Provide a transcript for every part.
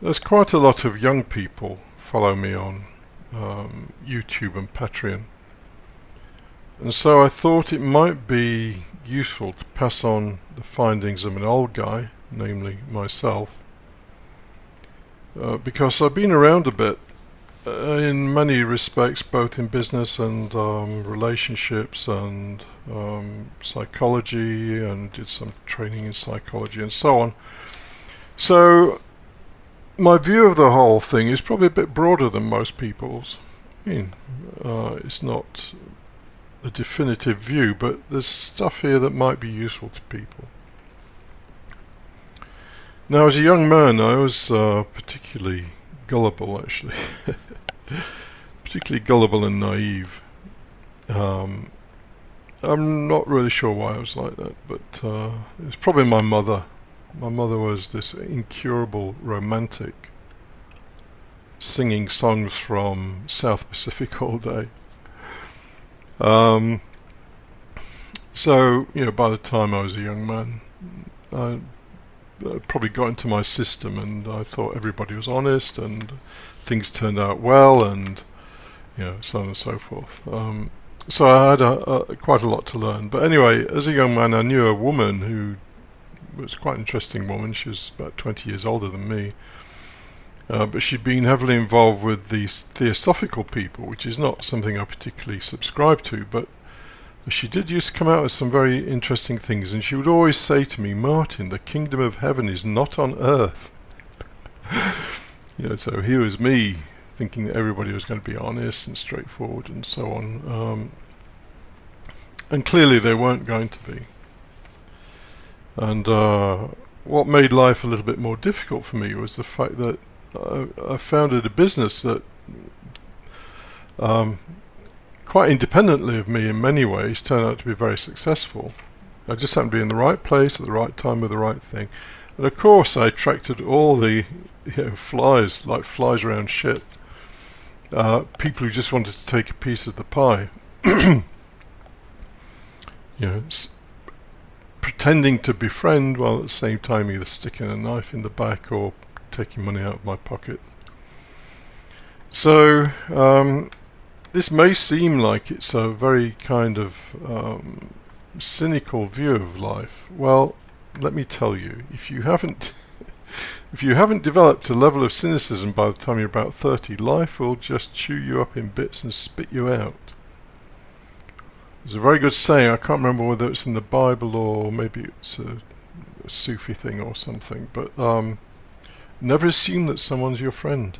there's quite a lot of young people follow me on YouTube and Patreon. And so I thought it might be useful to pass on the findings of an old guy, namely myself, because I've been around a bit in many respects, both in business and relationships and psychology, and did some training in psychology and so on. So my view of the whole thing is probably a bit broader than most people's. It's not a definitive view, but there's stuff here that might be useful to people. Now, as a young man, I was particularly gullible, actually. Particularly gullible and naive. I'm not really sure why I was like that, but it's probably my mother. My mother was this incurable romantic, singing songs from South Pacific all day. So, by the time I was a young man, I probably got into my system, and I thought everybody was honest, and things turned out well, and so on and so forth. So I had quite a lot to learn. But anyway, as a young man, I knew a woman who was quite an interesting woman. She was about 20 years older than me. But she'd been heavily involved with these theosophical people, which is not something I particularly subscribe to, but she did used to come out with some very interesting things, and she would always say to me, "Martin, the kingdom of heaven is not on earth." So here was me thinking that everybody was going to be honest and straightforward and so on. And clearly they weren't going to be. And what made life a little bit more difficult for me was the fact that I founded a business that quite independently of me in many ways turned out to be very successful. I just happened to be in the right place at the right time with the right thing. And of course I attracted all the flies, like flies around shit. People who just wanted to take a piece of the pie. Pretending to befriend while at the same time either sticking a knife in the back or taking money out of my pocket. So this may seem like it's a very kind of cynical view of life. Well, let me tell you, if you haven't developed a level of cynicism by the time you're about 30, life will just chew you up in bits and spit you out. There's a very good saying, I can't remember whether it's in the Bible or maybe it's a Sufi thing or something, but never assume that someone's your friend.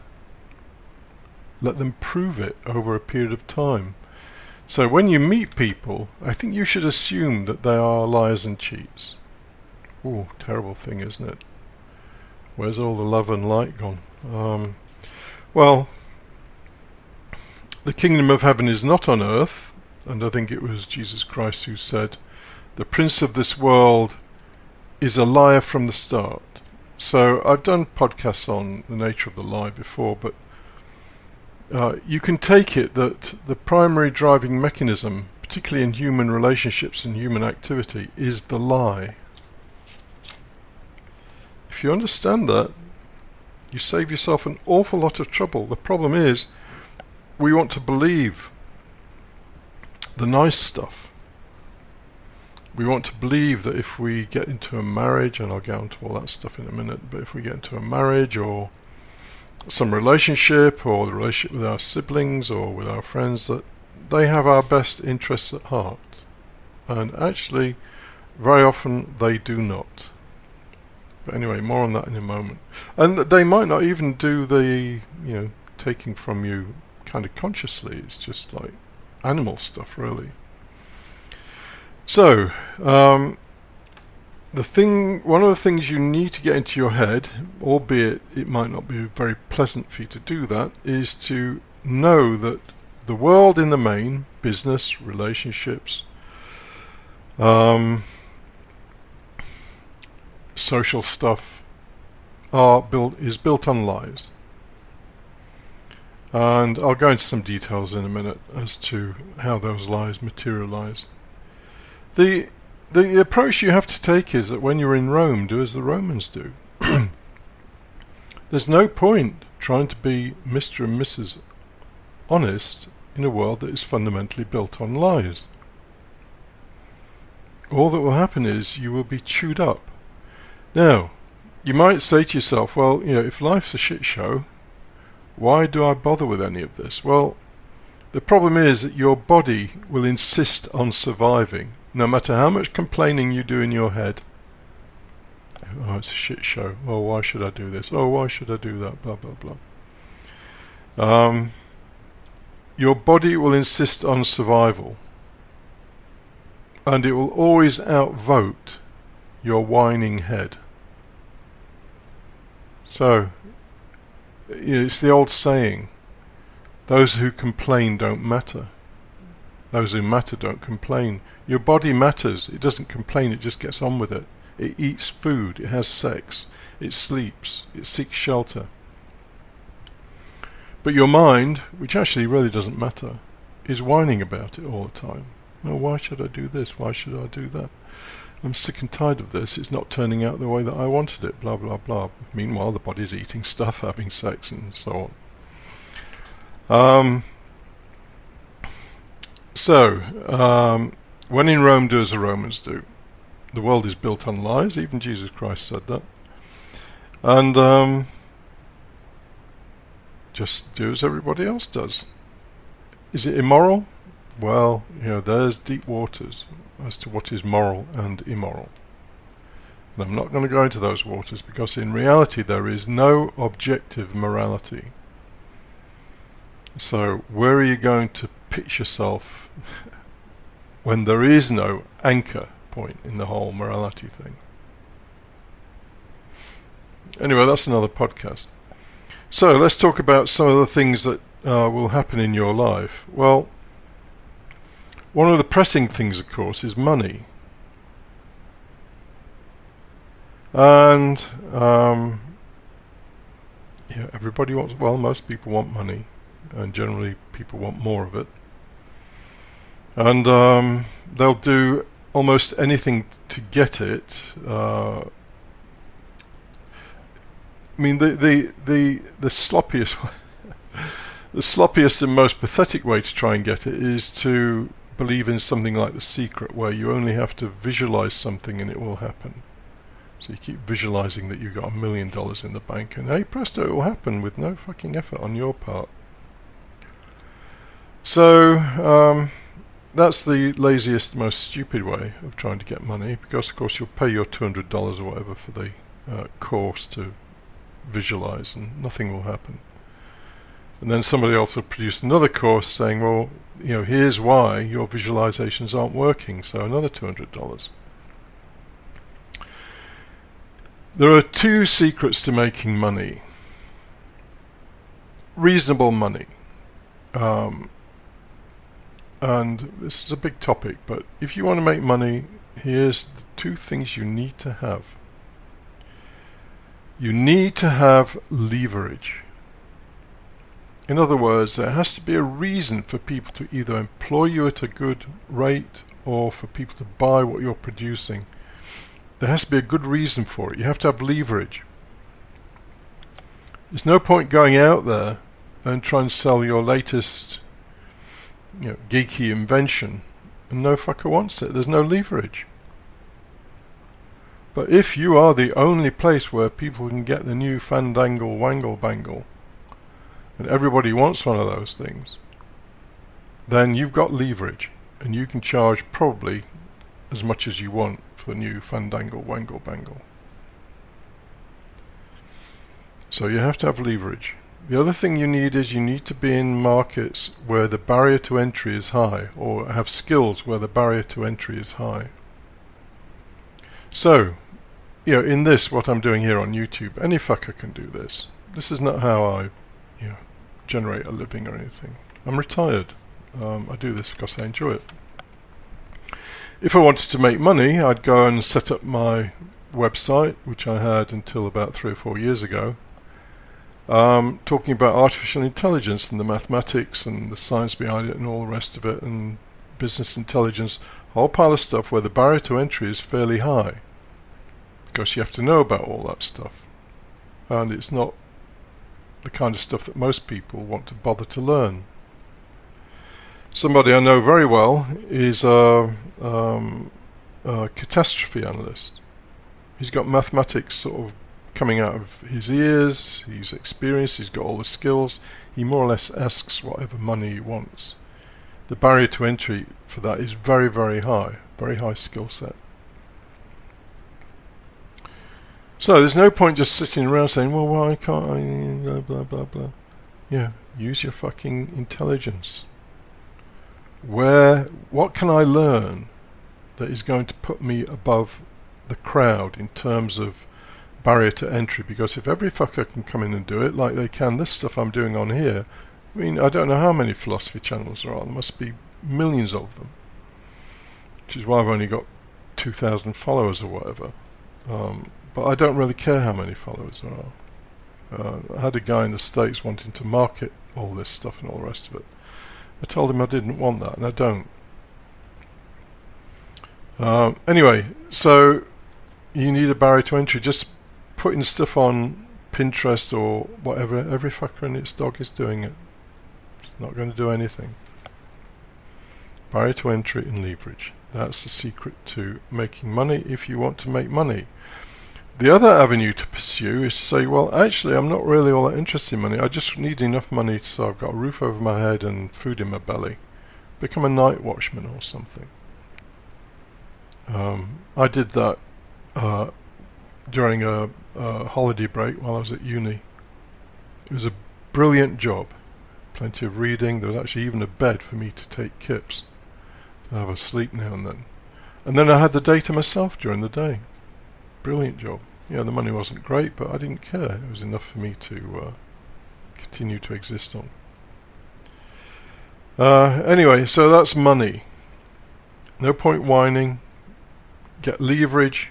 Let them prove it over a period of time. So when you meet people, I think you should assume that they are liars and cheats. Ooh, terrible thing, isn't it? Where's all the love and light gone? Well, the kingdom of heaven is not on earth, and I think it was Jesus Christ who said, the prince of this world is a liar from the start. So I've done podcasts on the nature of the lie before, but you can take it that the primary driving mechanism, particularly in human relationships and human activity, is the lie. If you understand that, you save yourself an awful lot of trouble. The problem is, we want to believe the nice stuff. We want to believe that if we get into a marriage, and I'll get onto all that stuff in a minute, but if we get into a marriage or some relationship or the relationship with our siblings or with our friends, that they have our best interests at heart. And actually, very often they do not. But anyway, more on that in a moment. And they might not even do the, taking from you kind of consciously. It's just like animal stuff, really. So, one of the things you need to get into your head, albeit it might not be very pleasant for you to do that, is to know that the world in the main, business, relationships, social stuff, is built on lies. And I'll go into some details in a minute as to how those lies materialize. The approach you have to take is that when you're in Rome, do as the Romans do. There's no point trying to be Mr. and Mrs. Honest in a world that is fundamentally built on lies. All that will happen is you will be chewed up. Now, you might say to yourself, well, if life's a shit show, why do I bother with any of this? Well, the problem is that your body will insist on surviving, no matter how much complaining you do in your head. Oh, it's a shit show. Oh, why should I do this? Oh, why should I do that? Blah, blah, blah. Your body will insist on survival. And it will always outvote your whining head. So, it's the old saying, those who complain don't matter. Those who matter don't complain. Your body matters. It doesn't complain, it just gets on with it. It eats food, it has sex, it sleeps, it seeks shelter. But your mind, which actually really doesn't matter, is whining about it all the time. Oh, why should I do this? Why should I do that? I'm sick and tired of this. It's not turning out the way that I wanted it, blah, blah, blah. Meanwhile, the body's eating stuff, having sex, and so on. When in Rome, do as the Romans do. The world is built on lies. Even Jesus Christ said that. And just do as everybody else does. Is it immoral? Well, there's deep waters as to what is moral and immoral. And I'm not going to go into those waters because in reality there is no objective morality. So where are you going to pitch yourself when there is no anchor point in the whole morality thing? Anyway, that's another podcast. So let's talk about some of the things that will happen in your life. Well, one of the pressing things, of course, is money. And everybody wants, well, most people want money, and generally people want more of it. And they'll do almost anything to get it. I mean, the sloppiest the sloppiest and most pathetic way to try and get it is to believe in something like The Secret, where you only have to visualize something and it will happen. So you keep visualizing that you've got $1 million in the bank, and hey presto, it will happen with no fucking effort on your part. So that's the laziest, most stupid way of trying to get money, because of course you'll pay your $200 or whatever for the course to visualize, and nothing will happen. And then somebody else will produce another course saying, well, here's why your visualizations aren't working, so another $200. There are two secrets to making money. Reasonable money. And this is a big topic, but if you want to make money, here's the two things you need to have. You need to have leverage. In other words, there has to be a reason for people to either employ you at a good rate or for people to buy what you're producing. There has to be a good reason for it. You have to have leverage. There's no point going out there and trying to sell your latest geeky invention and no fucker wants it. There's no leverage. But if you are the only place where people can get the new fandangle wangle bangle, and everybody wants one of those things, then you've got leverage, and you can charge probably as much as you want for the new fandangle wangle bangle. So you have to have leverage. The other thing you need is you need to be in markets where the barrier to entry is high, or have skills where the barrier to entry is high. So, in this, what I'm doing here on YouTube, any fucker can do this. This is not how I generate a living or anything. I'm retired. I do this because I enjoy it. If I wanted to make money, I'd go and set up my website, which I had until about 3 or 4 years ago, talking about artificial intelligence and the mathematics and the science behind it and all the rest of it, and business intelligence, a whole pile of stuff where the barrier to entry is fairly high, because you have to know about all that stuff, and it's not the kind of stuff that most people want to bother to learn. Somebody I know very well is a catastrophe analyst. He's got mathematics sort of coming out of his ears, he's experienced, he's got all the skills, he more or less asks whatever money he wants. The barrier to entry for that is very, very high skill set. So there's no point just sitting around saying, well, why can't I, blah, blah, blah, blah. Yeah, use your fucking intelligence. What can I learn that is going to put me above the crowd in terms of barrier to entry? Because if every fucker can come in and do it like they can this stuff I'm doing on here, I mean, I don't know how many philosophy channels there are. There must be millions of them, which is why I've only got 2,000 followers or whatever. But I don't really care how many followers there are. I had a guy in the States wanting to market all this stuff and all the rest of it. I told him I didn't want that, and I don't. Anyway, so you need a barrier to entry. Just putting stuff on Pinterest or whatever, every fucker and its dog is doing it. It's not going to do anything. Barrier to entry and leverage. That's the secret to making money if you want to make money. The other avenue to pursue is to say, well, actually, I'm not really all that interested in money. I just need enough money so I've got a roof over my head and food in my belly. Become a night watchman or something. I did that during a holiday break while I was at uni. It was a brilliant job. Plenty of reading. There was actually even a bed for me to take kips. To have a sleep now and then. And then I had the day to myself during the day. Brilliant job. Yeah, the money wasn't great, but I didn't care. It was enough for me to continue to exist on. Anyway, so that's money. No point whining. Get leverage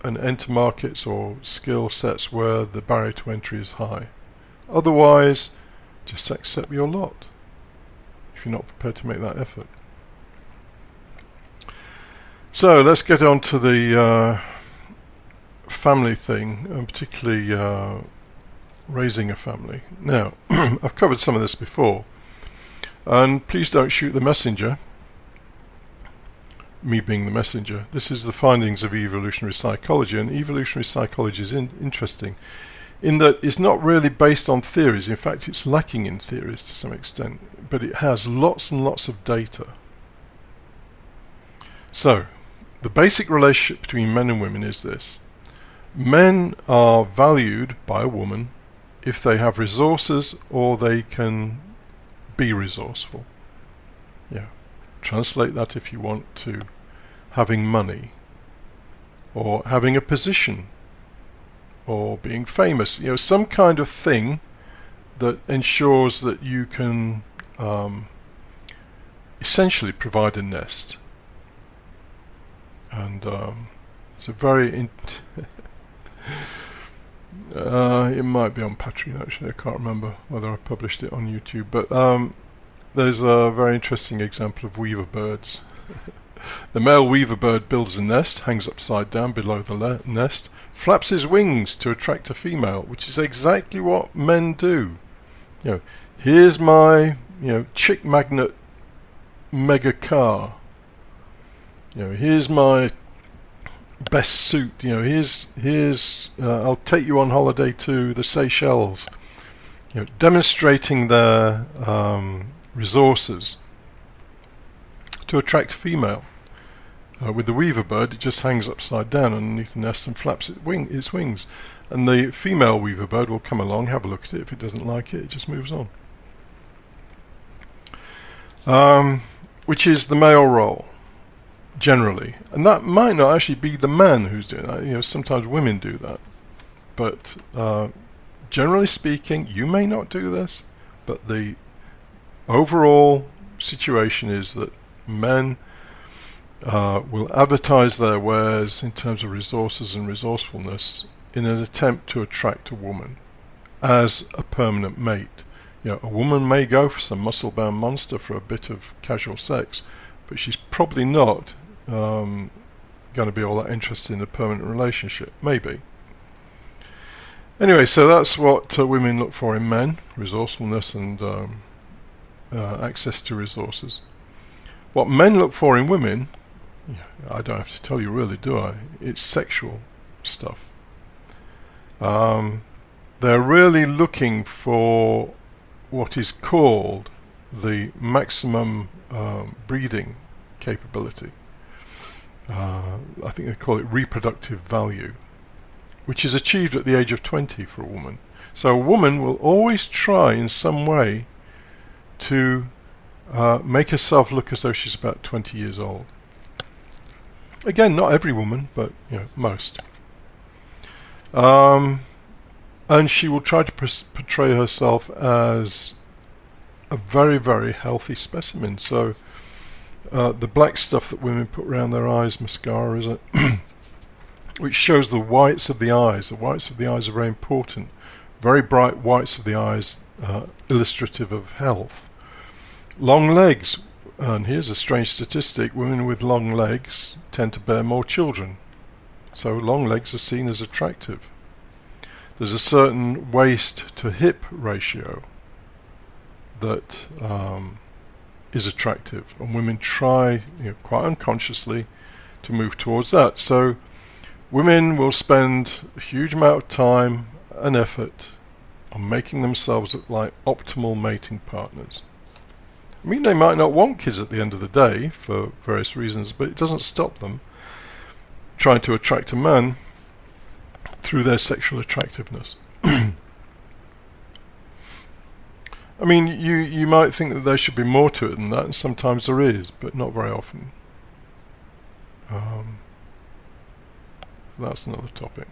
and enter markets or skill sets where the barrier to entry is high. Otherwise, just accept your lot if you're not prepared to make that effort. So let's get on to the family thing, and particularly raising a family. Now, I've covered some of this before, and please don't shoot the messenger, me being the messenger. This is the findings of evolutionary psychology, and evolutionary psychology is interesting in that it's not really based on theories. In fact, it's lacking in theories to some extent, but it has lots and lots of data. So, the basic relationship between men and women is this. Men are valued by a woman if they have resources or they can be resourceful. Yeah. Translate that if you want to having money or having a position or being famous. You know, some kind of thing that ensures that you can essentially provide a nest. And it's a very it might be on Patreon actually, I can't remember whether I published it on YouTube, but there's a very interesting example of weaver birds. The male weaver bird builds a nest, hangs upside down below the nest, flaps his wings to attract a female, which is exactly what men do. You know, here's my, chick magnet mega car. Here's my best suit. Here's I'll take you on holiday to the Seychelles. Demonstrating their resources to attract a female. With the weaver bird, it just hangs upside down underneath the nest and flaps its wings. And the female weaver bird will come along, have a look at it. If it doesn't like it, it just moves on. Which is the male role, generally. And that might not actually be the man who's doing that. Sometimes women do that. But generally speaking, you may not do this, but the overall situation is that men will advertise their wares in terms of resources and resourcefulness in an attempt to attract a woman as a permanent mate. A woman may go for some muscle-bound monster for a bit of casual sex, but she's probably not going to be all that interested in a permanent relationship. Maybe. Anyway, so that's what women look for in men: resourcefulness and access to resources. What men look for in women, I don't have to tell you really, do I? It's sexual stuff. They're really looking for what is called the maximum breeding capability. I think they call it reproductive value, which is achieved at the age of 20 for a woman. So a woman will always try in some way to make herself look as though she's about 20 years old. Again, not every woman, but most. And she will try to portray herself as a very, very healthy specimen. So the black stuff that women put around their eyes, mascara, is it? Which shows the whites of the eyes. The whites of the eyes are very important. Very bright whites of the eyes, illustrative of health. Long legs, and here's a strange statistic: women with long legs tend to bear more children. So long legs are seen as attractive. There's a certain waist to hip ratio that is attractive, and women try, quite unconsciously, to move towards that. So women will spend a huge amount of time and effort on making themselves look like optimal mating partners. I mean, they might not want kids at the end of the day for various reasons, but it doesn't stop them trying to attract a man through their sexual attractiveness. I mean, you might think that there should be more to it than that, and sometimes there is, but not very often. That's another topic.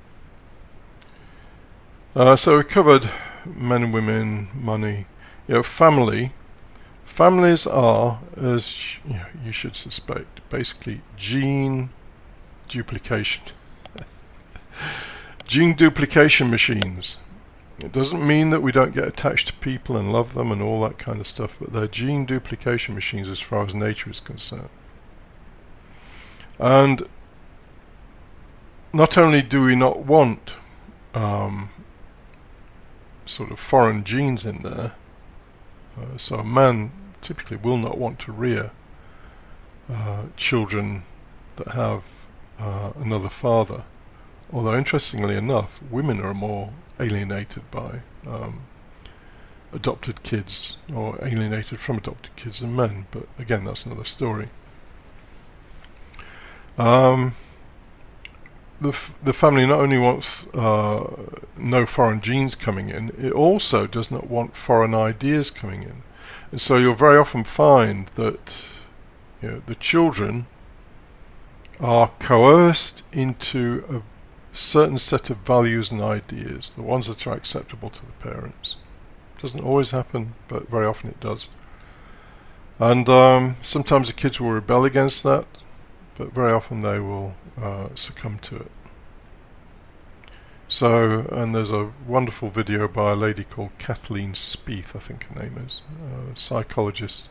So we covered men and women, money, family. Families are, as you should suspect, basically gene duplication. Gene duplication machines. It doesn't mean that we don't get attached to people and love them and all that kind of stuff, but they're gene duplication machines as far as nature is concerned. And not only do we not want sort of foreign genes in there, so a man typically will not want to rear children that have another father. Although, interestingly enough, women are more alienated by adopted kids, or alienated from adopted kids, than men. But again, that's another story. The family not only wants no foreign genes coming in, it also does not want foreign ideas coming in. And so you'll very often find that the children are coerced into a certain set of values and ideas, the ones that are acceptable to the parents. Doesn't always happen, but very often it does. And sometimes the kids will rebel against that, but very often they will succumb to it. So, and there's a wonderful video by a lady called Kathleen Spieth, I think her name is, a psychologist,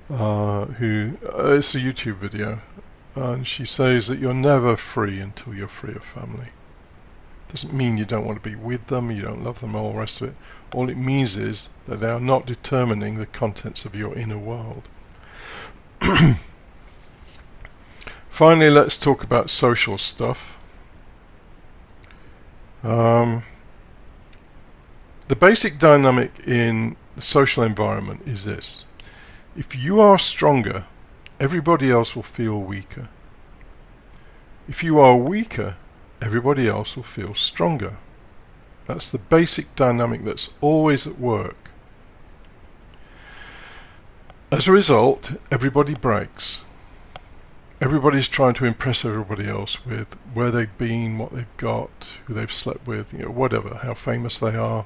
who, it's a YouTube video, and she says that you're never free until you're free of family. Doesn't mean you don't want to be with them, you don't love them, all the rest of it. All it means is that they are not determining the contents of your inner world. Finally, let's talk about social stuff. The basic dynamic in the social environment is this: if you are stronger, everybody else will feel weaker. If you are weaker, everybody else will feel stronger. That's the basic dynamic that's always at work. As a result, everybody breaks. Everybody's trying to impress everybody else with where they've been, what they've got, who they've slept with, whatever, how famous they are,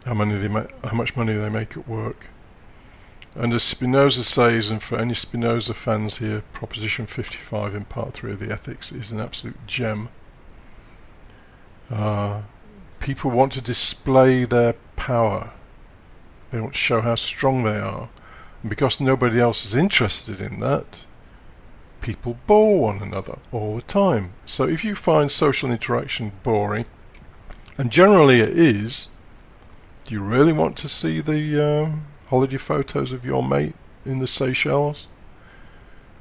how much money they make at work. And as Spinoza says, and for any Spinoza fans here, Proposition 55 in Part 3 of the Ethics is an absolute gem. People want to display their power. They want to show how strong they are. And because nobody else is interested in that, people bore one another all the time. So if you find social interaction boring, And generally it is. Do you really want to see the holiday photos of your mate in the Seychelles?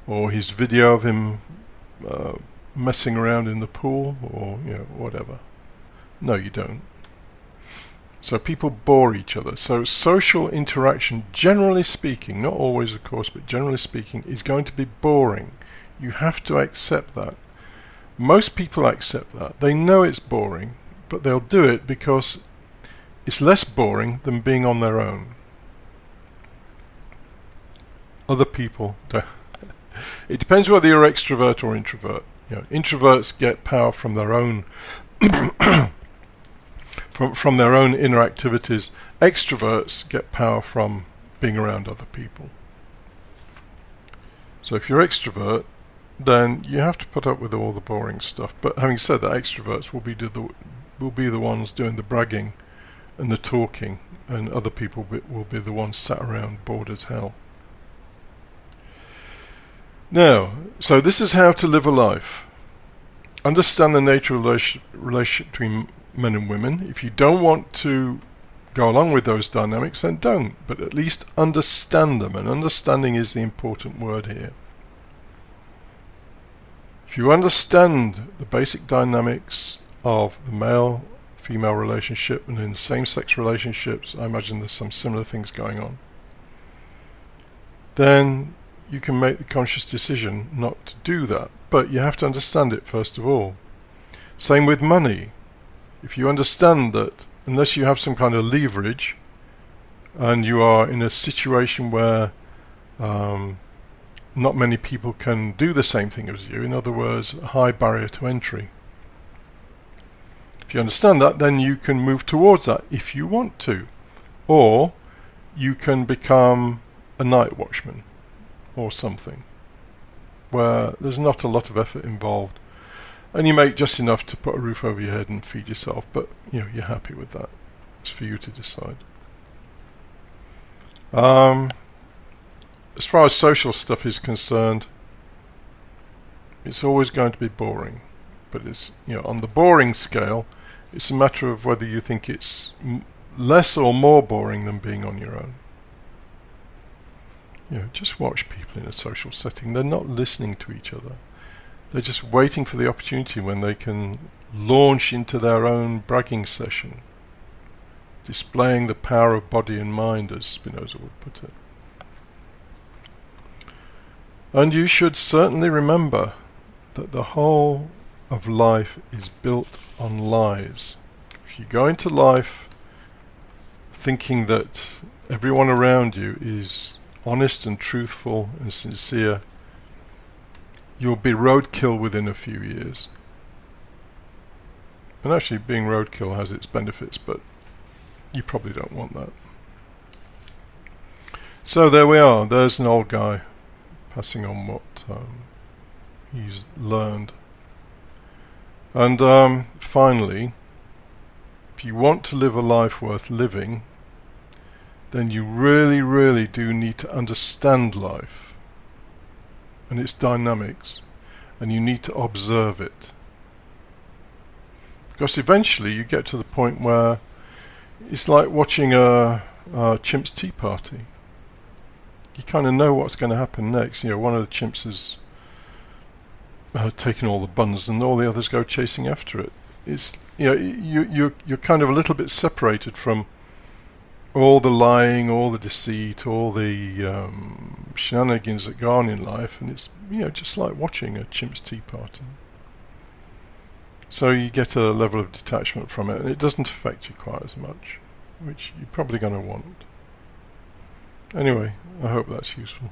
Or his video of him messing around in the pool, or whatever? No, you don't. So people bore each other. So social interaction, generally speaking, not always of course, but generally speaking, is going to be boring. You have to accept that. Most people accept that. They know it's boring, but they'll do it because it's less boring than being on their own. Other people don't. It depends whether you're extrovert or introvert. Introverts get power from their own from their own inner activities. Extroverts get power from being around other people. So if you're extrovert, then you have to put up with all the boring stuff. But having said that, extroverts will be the ones doing the bragging and the talking, and other people will be the ones sat around bored as hell. Now, so this is how to live a life. Understand the nature of relationship between men and women. If you don't want to go along with those dynamics, then don't. But at least understand them, and understanding is the important word here. If you understand the basic dynamics of the male-female relationship, and in same-sex relationships, I imagine there's some similar things going on, then you can make the conscious decision not to do that. But you have to understand it first of all. Same with money. If you understand that unless you have some kind of leverage and you are in a situation where not many people can do the same thing as you, in other words, a high barrier to entry. If you understand that, then you can move towards that if you want to. Or you can become a night watchman or something where there's not a lot of effort involved, and you make just enough to put a roof over your head and feed yourself, but you're happy with that. It's for you to decide. As far as social stuff is concerned, it's always going to be boring, but it's on the boring scale, it's a matter of whether you think it's less or more boring than being on your own. Just watch people in a social setting. They're not listening to each other. They're just waiting for the opportunity when they can launch into their own bragging session, displaying the power of body and mind, as Spinoza would put it. And you should certainly remember that the whole of life is built on lies. If you go into life thinking that everyone around you is honest and truthful and sincere, you'll be roadkill within a few years. And actually being roadkill has its benefits, but you probably don't want that. So there we are. There's an old guy passing on what he's learned. And finally, if you want to live a life worth living, then you really, really do need to understand life and its dynamics, and you need to observe it. Because eventually you get to the point where it's like watching a chimp's tea party. You kind of know what's going to happen next. One of the chimps has taken all the buns, and all the others go chasing after it. It's you're kind of a little bit separated from all the lying, all the deceit, all the shenanigans that go on in life, and it's just like watching a chimp's tea party. So you get a level of detachment from it, and it doesn't affect you quite as much, which you're probably going to want. Anyway, I hope that's useful.